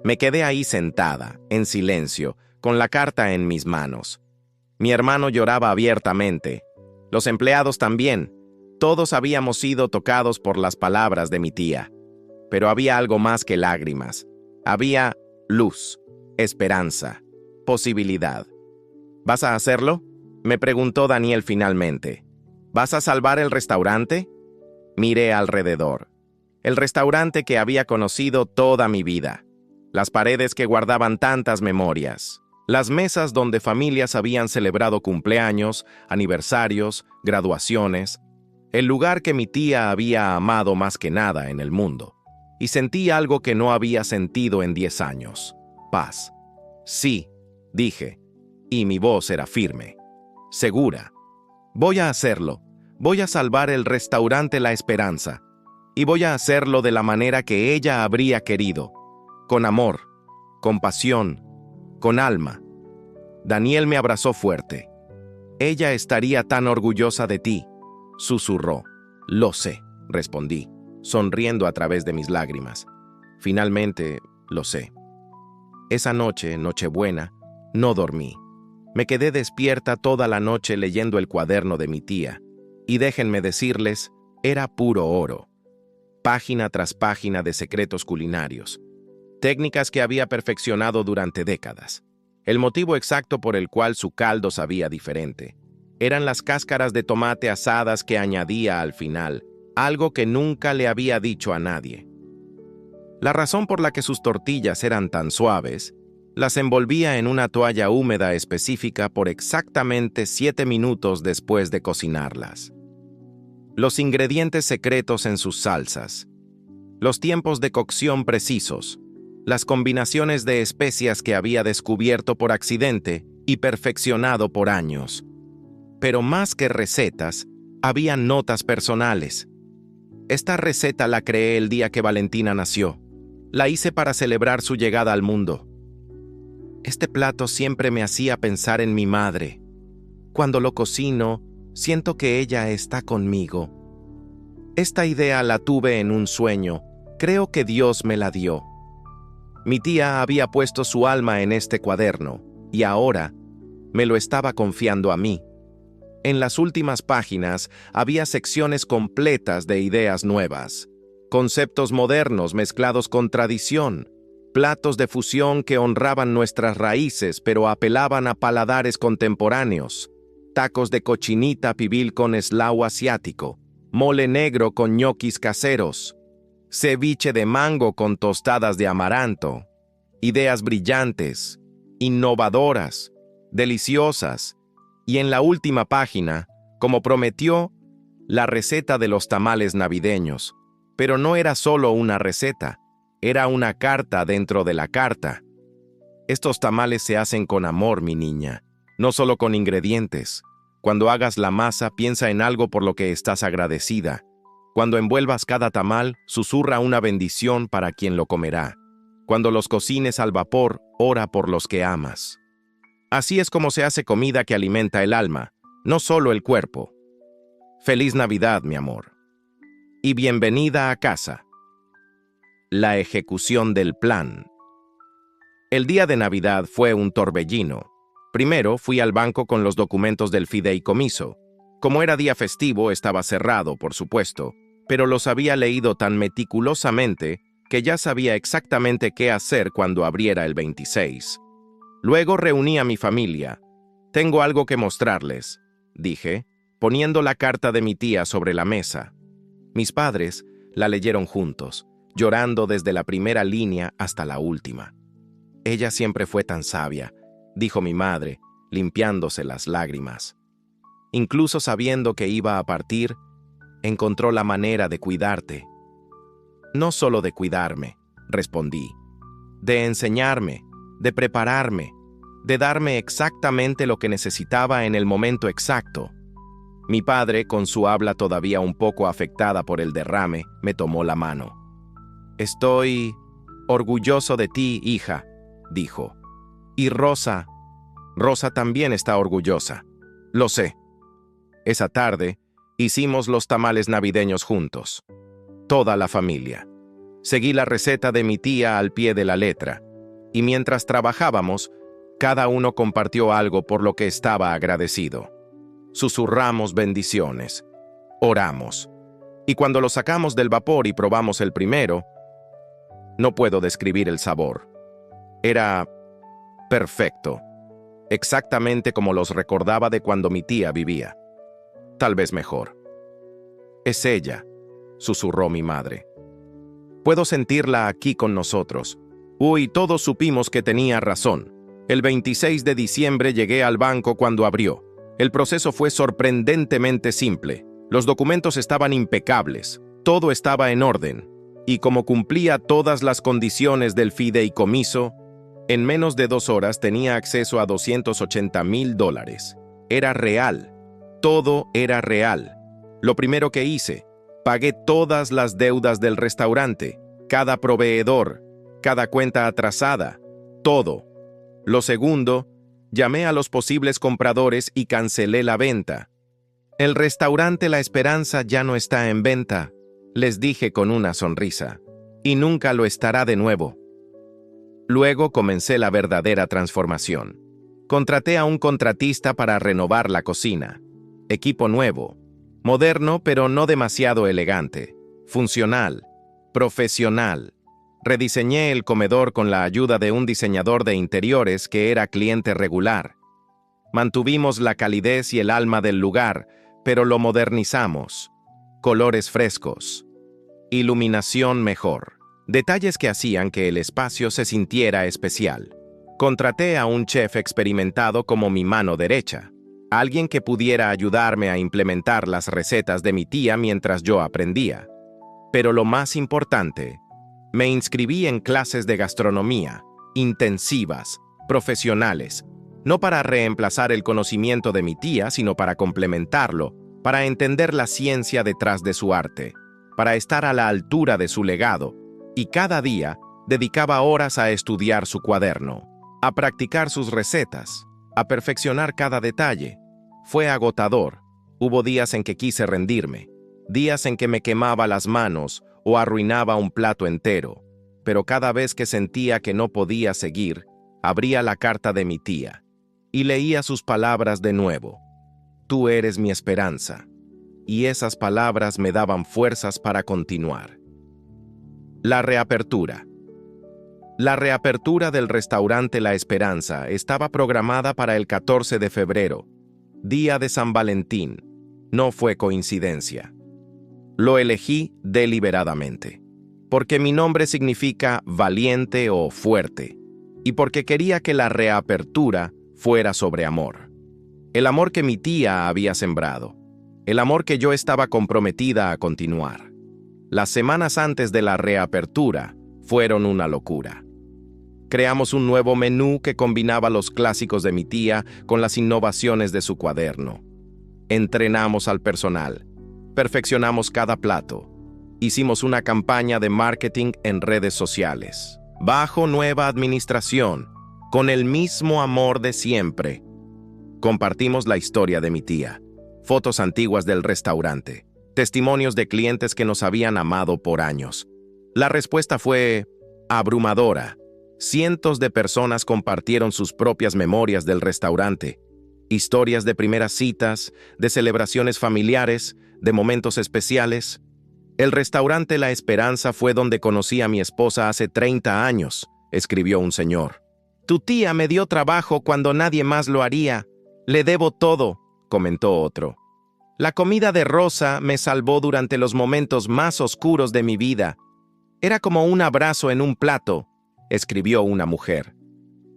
Me quedé ahí sentada, en silencio, con la carta en mis manos. Mi hermano lloraba abiertamente. Los empleados también. Todos habíamos sido tocados por las palabras de mi tía. Pero había algo más que lágrimas. Había luz, esperanza, posibilidad. ¿Vas a hacerlo?, me preguntó Daniel finalmente. ¿Vas a salvar el restaurante? Miré alrededor. El restaurante que había conocido toda mi vida. Las paredes que guardaban tantas memorias. Las mesas donde familias habían celebrado cumpleaños, aniversarios, graduaciones. El lugar que mi tía había amado más que nada en el mundo. Y sentí algo que no había sentido en 10 años. Paz. Sí, dije. Y mi voz era firme, segura. Voy a hacerlo. Voy a salvar el restaurante La Esperanza. Y voy a hacerlo de la manera que ella habría querido. Con amor, con pasión, con alma. Daniel me abrazó fuerte. Ella estaría tan orgullosa de ti, susurró. Lo sé, respondí, sonriendo a través de mis lágrimas. Finalmente, lo sé. Esa noche, Nochebuena, no dormí. Me quedé despierta toda la noche leyendo el cuaderno de mi tía, y déjenme decirles, era puro oro. Página tras página de secretos culinarios, técnicas que había perfeccionado durante décadas. El motivo exacto por el cual su caldo sabía diferente eran las cáscaras de tomate asadas que añadía al final, algo que nunca le había dicho a nadie. La razón por la que sus tortillas eran tan suaves, las envolvía en una toalla húmeda específica por exactamente 7 minutos después de cocinarlas. Los ingredientes secretos en sus salsas, los tiempos de cocción precisos, las combinaciones de especias que había descubierto por accidente y perfeccionado por años. Pero más que recetas, había notas personales. Esta receta la creé el día que Valentina nació. La hice para celebrar su llegada al mundo. Este plato siempre me hacía pensar en mi madre. Cuando lo cocino, siento que ella está conmigo. Esta idea la tuve en un sueño. Creo que Dios me la dio. Mi tía había puesto su alma en este cuaderno, y ahora me lo estaba confiando a mí. En las últimas páginas había secciones completas de ideas nuevas, conceptos modernos mezclados con tradición, platos de fusión que honraban nuestras raíces pero apelaban a paladares contemporáneos, tacos de cochinita pibil con eslao asiático, mole negro con ñoquis caseros, ceviche de mango con tostadas de amaranto, ideas brillantes, innovadoras, deliciosas, y en la última página, como prometió, la receta de los tamales navideños. Pero no era solo una receta, era una carta dentro de la carta. Estos tamales se hacen con amor, mi niña, no solo con ingredientes. Cuando hagas la masa, piensa en algo por lo que estás agradecida. Cuando envuelvas cada tamal, susurra una bendición para quien lo comerá. Cuando los cocines al vapor, ora por los que amas. Así es como se hace comida que alimenta el alma, no solo el cuerpo. Feliz Navidad, mi amor. Y bienvenida a casa. La ejecución del plan. El día de Navidad fue un torbellino. Primero fui al banco con los documentos del fideicomiso. Como era día festivo, estaba cerrado, por supuesto, pero los había leído tan meticulosamente que ya sabía exactamente qué hacer cuando abriera el 26. Luego reuní a mi familia. Tengo algo que mostrarles, dije, poniendo la carta de mi tía sobre la mesa. Mis padres la leyeron juntos, llorando desde la primera línea hasta la última. Ella siempre fue tan sabia, dijo mi madre, limpiándose las lágrimas. Incluso sabiendo que iba a partir, encontró la manera de cuidarte. No solo de cuidarme, respondí, de enseñarme, de prepararme, de darme exactamente lo que necesitaba en el momento exacto. Mi padre, con su habla todavía un poco afectada por el derrame, me tomó la mano. Estoy orgulloso de ti, hija, dijo. Y Rosa también está orgullosa. Lo sé. Esa tarde, hicimos los tamales navideños juntos. Toda la familia. Seguí la receta de mi tía al pie de la letra, y mientras trabajábamos, cada uno compartió algo por lo que estaba agradecido. Susurramos bendiciones. Oramos. Y cuando lo sacamos del vapor y probamos el primero, no puedo describir el sabor. Era perfecto, exactamente como los recordaba de cuando mi tía vivía. Tal vez mejor. Es ella, susurró mi madre. Puedo sentirla aquí con nosotros. Uy, todos supimos que tenía razón. El 26 de diciembre llegué al banco cuando abrió. El proceso fue sorprendentemente simple. Los documentos estaban impecables. Todo estaba en orden. Y como cumplía todas las condiciones del fideicomiso, en menos de 2 horas tenía acceso a $280,000. Era real. Todo era real. Lo primero que hice, pagué todas las deudas del restaurante, cada proveedor, cada cuenta atrasada, todo. Lo segundo, llamé a los posibles compradores y cancelé la venta. El restaurante La Esperanza ya no está en venta, les dije con una sonrisa, y nunca lo estará de nuevo. Luego comencé la verdadera transformación. Contraté a un contratista para renovar la cocina. Equipo nuevo, moderno pero no demasiado elegante, funcional, profesional. Rediseñé el comedor con la ayuda de un diseñador de interiores que era cliente regular. Mantuvimos la calidez y el alma del lugar, pero lo modernizamos. Colores frescos, iluminación mejor, detalles que hacían que el espacio se sintiera especial. Contraté a un chef experimentado como mi mano derecha, alguien que pudiera ayudarme a implementar las recetas de mi tía mientras yo aprendía. Pero lo más importante, me inscribí en clases de gastronomía, intensivas, profesionales, no para reemplazar el conocimiento de mi tía, sino para complementarlo, para entender la ciencia detrás de su arte, para estar a la altura de su legado, y cada día dedicaba horas a estudiar su cuaderno, a practicar sus recetas, a perfeccionar cada detalle. Fue agotador. Hubo días en que quise rendirme, días en que me quemaba las manos o arruinaba un plato entero, pero cada vez que sentía que no podía seguir, abría la carta de mi tía y leía sus palabras de nuevo. Tú eres mi esperanza. Y esas palabras me daban fuerzas para continuar. La reapertura. La reapertura del restaurante La Esperanza estaba programada para el 14 de febrero, día de San Valentín. No fue coincidencia. Lo elegí deliberadamente, porque mi nombre significa valiente o fuerte, y porque quería que la reapertura fuera sobre amor. El amor que mi tía había sembrado, el amor que yo estaba comprometida a continuar. Las semanas antes de la reapertura fueron una locura. Creamos un nuevo menú que combinaba los clásicos de mi tía con las innovaciones de su cuaderno. Entrenamos al personal, perfeccionamos cada plato, hicimos una campaña de marketing en redes sociales, bajo nueva administración, con el mismo amor de siempre. Compartimos la historia de mi tía, fotos antiguas del restaurante, testimonios de clientes que nos habían amado por años. La respuesta fue abrumadora. Cientos de personas compartieron sus propias memorias del restaurante, historias de primeras citas, de celebraciones familiares, de momentos especiales. El restaurante La Esperanza fue donde conocí a mi esposa hace 30 años, escribió un señor. Tu tía me dio trabajo cuando nadie más lo haría. Le debo todo, comentó otro. La comida de Rosa me salvó durante los momentos más oscuros de mi vida. Era como un abrazo en un plato, escribió una mujer.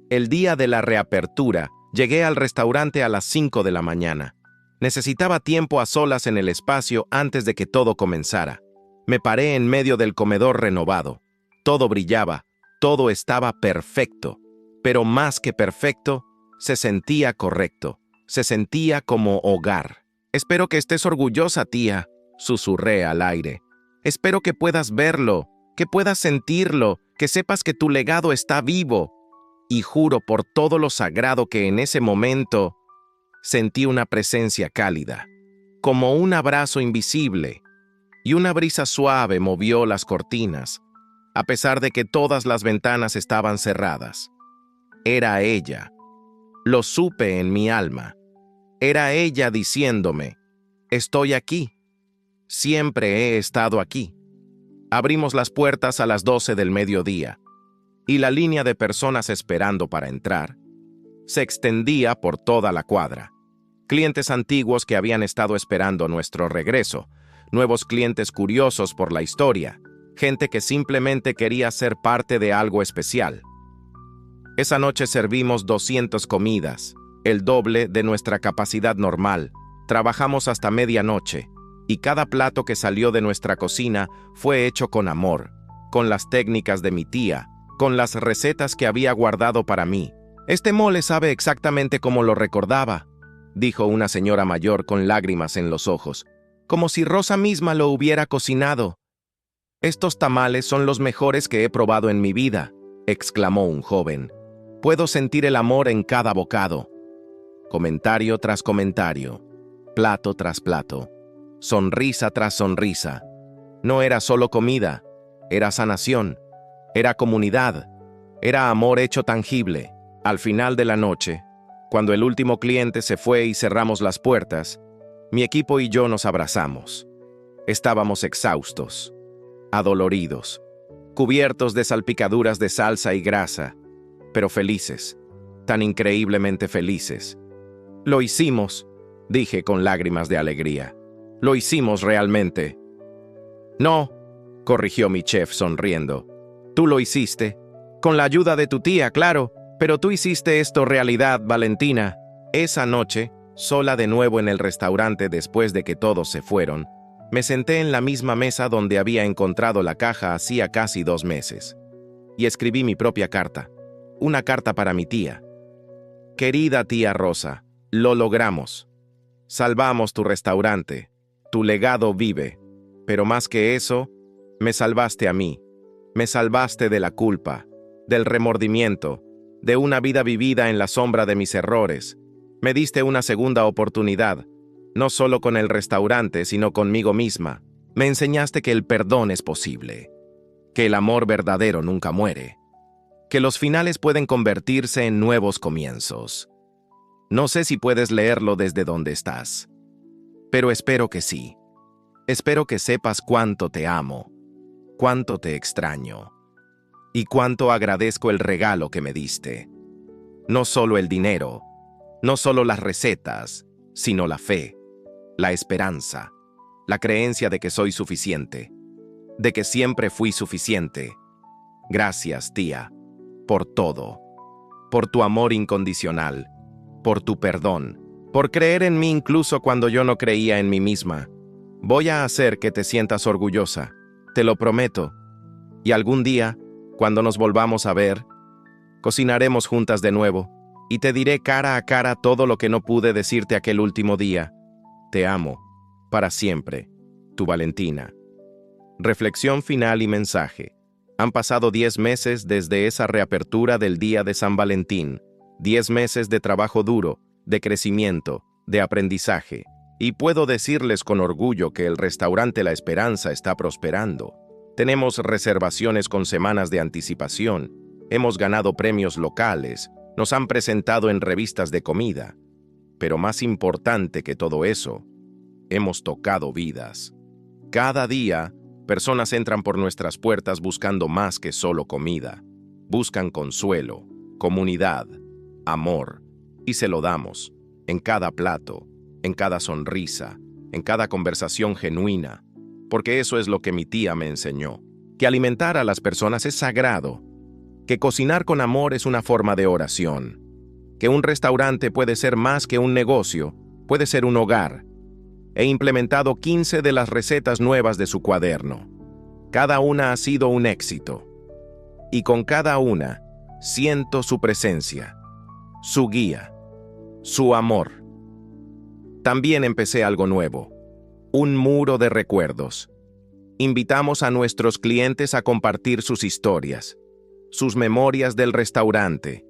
El día de la reapertura, llegué al restaurante a las 5 de la mañana. Necesitaba tiempo a solas en el espacio antes de que todo comenzara. Me paré en medio del comedor renovado. Todo brillaba, todo estaba perfecto. Pero más que perfecto, se sentía correcto. Se sentía como hogar. Espero que estés orgullosa, tía, susurré al aire. Espero que puedas verlo, que puedas sentirlo, que sepas que tu legado está vivo. Y juro por todo lo sagrado que en ese momento sentí una presencia cálida, como un abrazo invisible, y una brisa suave movió las cortinas, a pesar de que todas las ventanas estaban cerradas. Era ella. Lo supe en mi alma. Era ella diciéndome, estoy aquí. Siempre he estado aquí. Abrimos las puertas a las 12 del mediodía, y la línea de personas esperando para entrar se extendía por toda la cuadra. Clientes antiguos que habían estado esperando nuestro regreso, nuevos clientes curiosos por la historia, gente que simplemente quería ser parte de algo especial. Esa noche servimos 200 comidas, el doble de nuestra capacidad normal. Trabajamos hasta medianoche, y cada plato que salió de nuestra cocina fue hecho con amor, con las técnicas de mi tía, con las recetas que había guardado para mí. Este mole sabe exactamente como lo recordaba, dijo una señora mayor con lágrimas en los ojos, como si Rosa misma lo hubiera cocinado. Estos tamales son los mejores que he probado en mi vida, exclamó un joven. Puedo sentir el amor en cada bocado. Comentario tras comentario, plato tras plato, sonrisa tras sonrisa. No era solo comida, era sanación, era comunidad, era amor hecho tangible. Al final de la noche, cuando el último cliente se fue y cerramos las puertas, mi equipo y yo nos abrazamos. Estábamos exhaustos, adoloridos, cubiertos de salpicaduras de salsa y grasa, pero felices, tan increíblemente felices. Lo hicimos, dije con lágrimas de alegría. Lo hicimos realmente. No, corrigió mi chef sonriendo. Tú lo hiciste. Con la ayuda de tu tía, claro, pero tú hiciste esto realidad, Valentina. Esa noche, sola de nuevo en el restaurante después de que todos se fueron, me senté en la misma mesa donde había encontrado la caja hacía casi 2 meses. Y escribí mi propia carta. Una carta para mi tía. Querida tía Rosa, lo logramos. Salvamos tu restaurante. Tu legado vive. Pero más que eso, me salvaste a mí. Me salvaste de la culpa, del remordimiento, de una vida vivida en la sombra de mis errores. Me diste una segunda oportunidad, no solo con el restaurante, sino conmigo misma. Me enseñaste que el perdón es posible, que el amor verdadero nunca muere, que los finales pueden convertirse en nuevos comienzos. No sé si puedes leerlo desde donde estás, pero espero que sí. Espero que sepas cuánto te amo, cuánto te extraño, y cuánto agradezco el regalo que me diste. No solo el dinero, no solo las recetas, sino la fe, la esperanza, la creencia de que soy suficiente, de que siempre fui suficiente. Gracias, tía, por todo, por tu amor incondicional, por tu perdón, por creer en mí incluso cuando yo no creía en mí misma. Voy a hacer que te sientas orgullosa, te lo prometo. Y algún día, cuando nos volvamos a ver, cocinaremos juntas de nuevo y te diré cara a cara todo lo que no pude decirte aquel último día. Te amo, para siempre, tu Valentina. Reflexión final y mensaje. Han pasado 10 meses desde esa reapertura del día de San Valentín, 10 meses de trabajo duro, de crecimiento, de aprendizaje, y puedo decirles con orgullo que el restaurante La Esperanza está prosperando. Tenemos reservaciones con semanas de anticipación, hemos ganado premios locales, nos han presentado en revistas de comida, pero más importante que todo eso, hemos tocado vidas. Cada día, personas entran por nuestras puertas buscando más que solo comida. Buscan consuelo, comunidad, amor, y se lo damos, en cada plato, en cada sonrisa, en cada conversación genuina, porque eso es lo que mi tía me enseñó, que alimentar a las personas es sagrado, que cocinar con amor es una forma de oración, que un restaurante puede ser más que un negocio, puede ser un hogar. He implementado 15 de las recetas nuevas de su cuaderno. Cada una ha sido un éxito. Y con cada una, siento su presencia, su guía, su amor. También empecé algo nuevo, un muro de recuerdos. Invitamos a nuestros clientes a compartir sus historias, sus memorias del restaurante,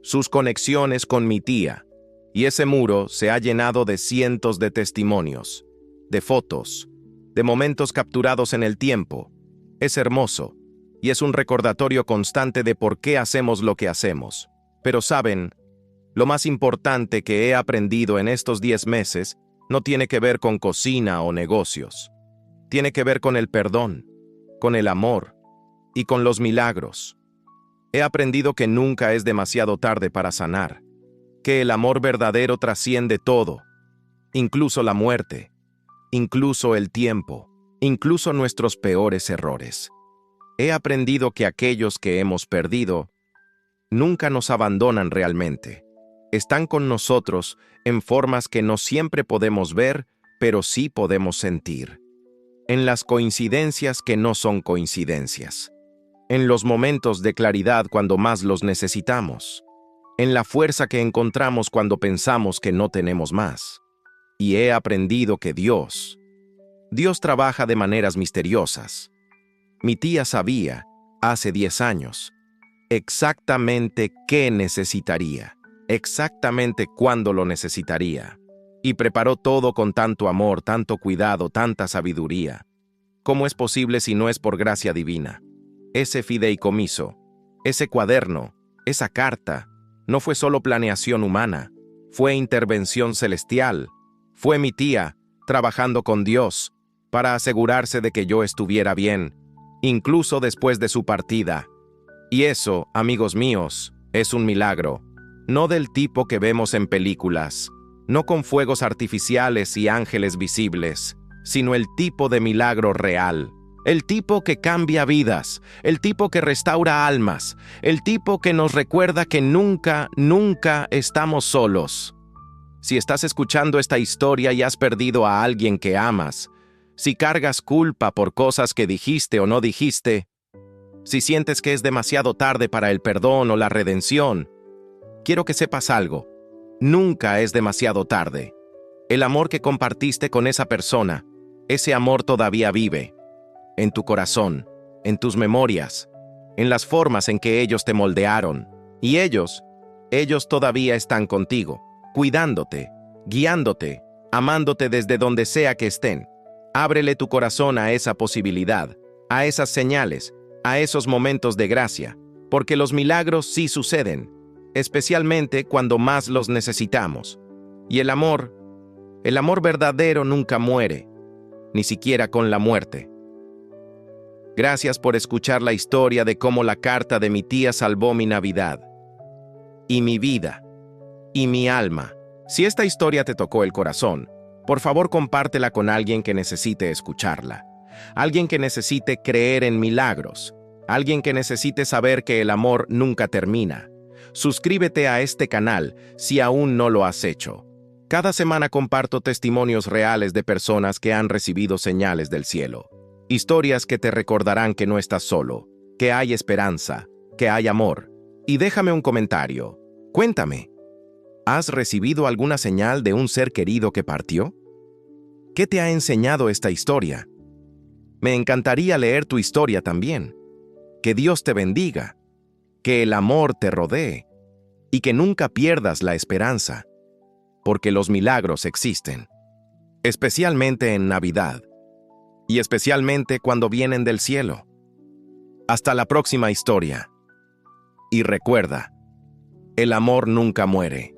sus conexiones con mi tía, y ese muro se ha llenado de cientos de testimonios, de fotos, de momentos capturados en el tiempo. Es hermoso, y es un recordatorio constante de por qué hacemos lo que hacemos. Pero saben, lo más importante que he aprendido en estos 10 meses no tiene que ver con cocina o negocios. Tiene que ver con el perdón, con el amor y con los milagros. He aprendido que nunca es demasiado tarde para sanar, que el amor verdadero trasciende todo, incluso la muerte, incluso el tiempo, incluso nuestros peores errores. He aprendido que aquellos que hemos perdido nunca nos abandonan realmente. Están con nosotros en formas que no siempre podemos ver, pero sí podemos sentir. En las coincidencias que no son coincidencias. En los momentos de claridad cuando más los necesitamos. En la fuerza que encontramos cuando pensamos que no tenemos más. Y he aprendido que Dios trabaja de maneras misteriosas. Mi tía sabía, hace 10 años, exactamente qué necesitaría, exactamente cuándo lo necesitaría. Y preparó todo con tanto amor, tanto cuidado, tanta sabiduría. ¿Cómo es posible si no es por gracia divina? Ese fideicomiso, ese cuaderno, esa carta, no fue solo planeación humana, fue intervención celestial. Fue mi tía, trabajando con Dios, para asegurarse de que yo estuviera bien, incluso después de su partida. Y eso, amigos míos, es un milagro, no del tipo que vemos en películas, no con fuegos artificiales y ángeles visibles, sino el tipo de milagro real, el tipo que cambia vidas, el tipo que restaura almas, el tipo que nos recuerda que nunca, nunca estamos solos. Si estás escuchando esta historia y has perdido a alguien que amas, si cargas culpa por cosas que dijiste o no dijiste, si sientes que es demasiado tarde para el perdón o la redención, quiero que sepas algo. Nunca es demasiado tarde. El amor que compartiste con esa persona, ese amor todavía vive. En tu corazón, en tus memorias, en las formas en que ellos te moldearon. Y ellos todavía están contigo, cuidándote, guiándote, amándote desde donde sea que estén. Ábrele tu corazón a esa posibilidad, a esas señales, a esos momentos de gracia, porque los milagros sí suceden, especialmente cuando más los necesitamos. Y el amor verdadero nunca muere, ni siquiera con la muerte. Gracias por escuchar la historia de cómo la carta de mi tía salvó mi Navidad, y mi vida, y mi alma. Si esta historia te tocó el corazón, por favor compártela con alguien que necesite escucharla. Alguien que necesite creer en milagros. Alguien que necesite saber que el amor nunca termina. Suscríbete a este canal si aún no lo has hecho. Cada semana comparto testimonios reales de personas que han recibido señales del cielo. Historias que te recordarán que no estás solo, que hay esperanza, que hay amor. Y déjame un comentario. Cuéntame, ¿has recibido alguna señal de un ser querido que partió? ¿Qué te ha enseñado esta historia? Me encantaría leer tu historia también. Que Dios te bendiga, que el amor te rodee y que nunca pierdas la esperanza, porque los milagros existen, especialmente en Navidad y especialmente cuando vienen del cielo. Hasta la próxima historia. Y recuerda, el amor nunca muere.